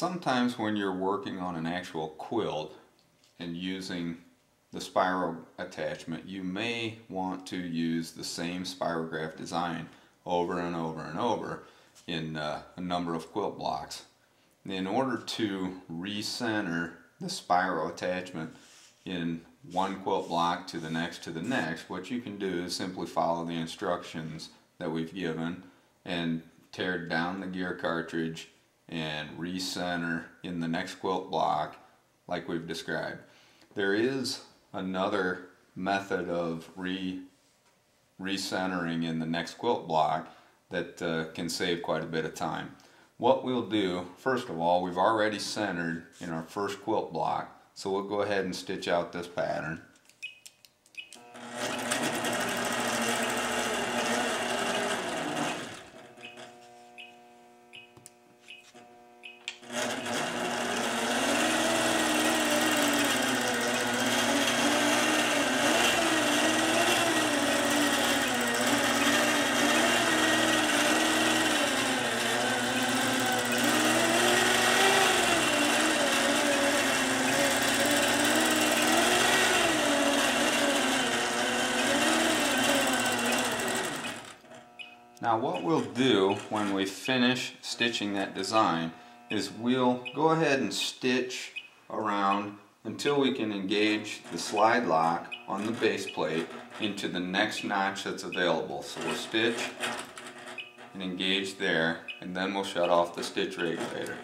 Sometimes when you're working on an actual quilt and using the spiral attachment, you may want to use the same spirograph design over and over and over in a number of quilt blocks. In order to recenter the spiral attachment in one quilt block to the next, what you can do is simply follow the instructions that we've given and tear down the gear cartridge and recenter in the next quilt block like we've described. There is another method of recentering in the next quilt block that can save quite a bit of time. What we'll do, first of all, we've already centered in our first quilt block, so we'll go ahead and stitch out this pattern. Now what we'll do when we finish stitching that design is we'll go ahead and stitch around until we can engage the slide lock on the base plate into the next notch that's available. So we'll stitch and engage there, and then we'll shut off the stitch regulator.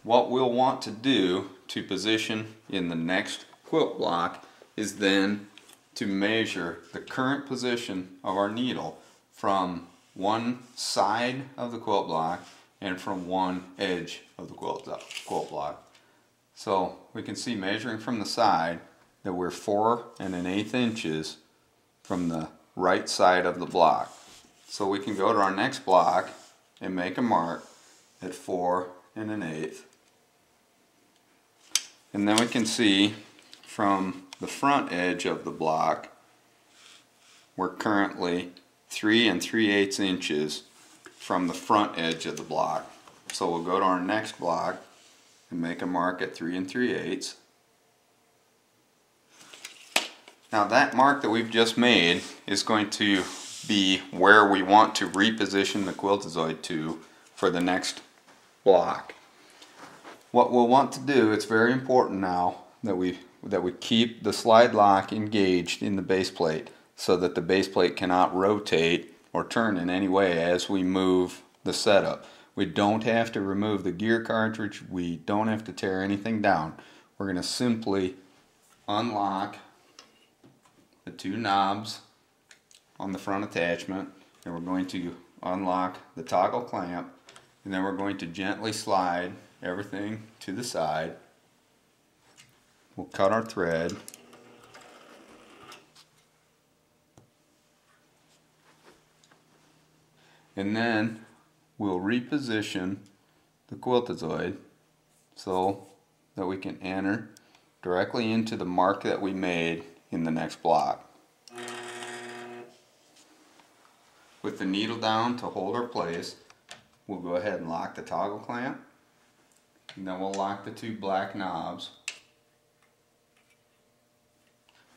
What we'll want to do to position in the next quilt block is then to measure the current position of our needle from one side of the quilt block and from one edge of the quilt block. So we can see, measuring from the side, that we're 4 1/8 inches from the right side of the block. So we can go to our next block and make a mark at 4 1/8. And then we can see from the front edge of the block, we're currently 3 3/8 inches from the front edge of the block. So we'll go to our next block and make a mark at 3 3/8. Now that mark that we've just made is going to be where we want to reposition the quiltazoid to for the next block. What we'll want to do, it's very important now that we keep the slide lock engaged in the base plate, so that the base plate cannot rotate or turn in any way as we move the setup. We don't have to remove the gear cartridge, we don't have to tear anything down. We're going to simply unlock the 2 knobs on the front attachment, and we're going to unlock the toggle clamp, and then we're going to gently slide everything to the side. We'll cut our thread. And then we'll reposition the quiltazoid so that we can enter directly into the mark that we made in the next block. With the needle down to hold our place, we'll go ahead and lock the toggle clamp, and then we'll lock the 2 black knobs.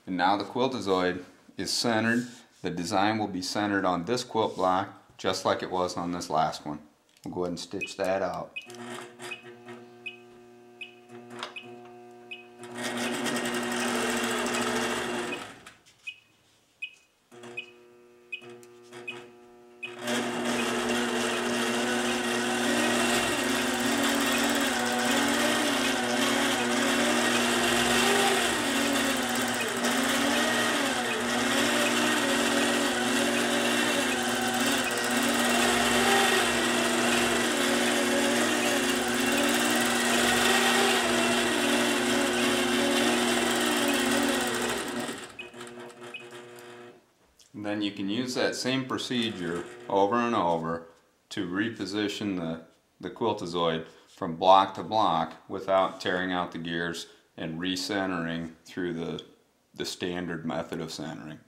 And now the quiltazoid is centered. The design will be centered on this quilt block just like it was on this last one. We'll go ahead and stitch that out. And then you can use that same procedure over and over to reposition the quiltazoid from block to block without tearing out the gears and recentering through the standard method of centering.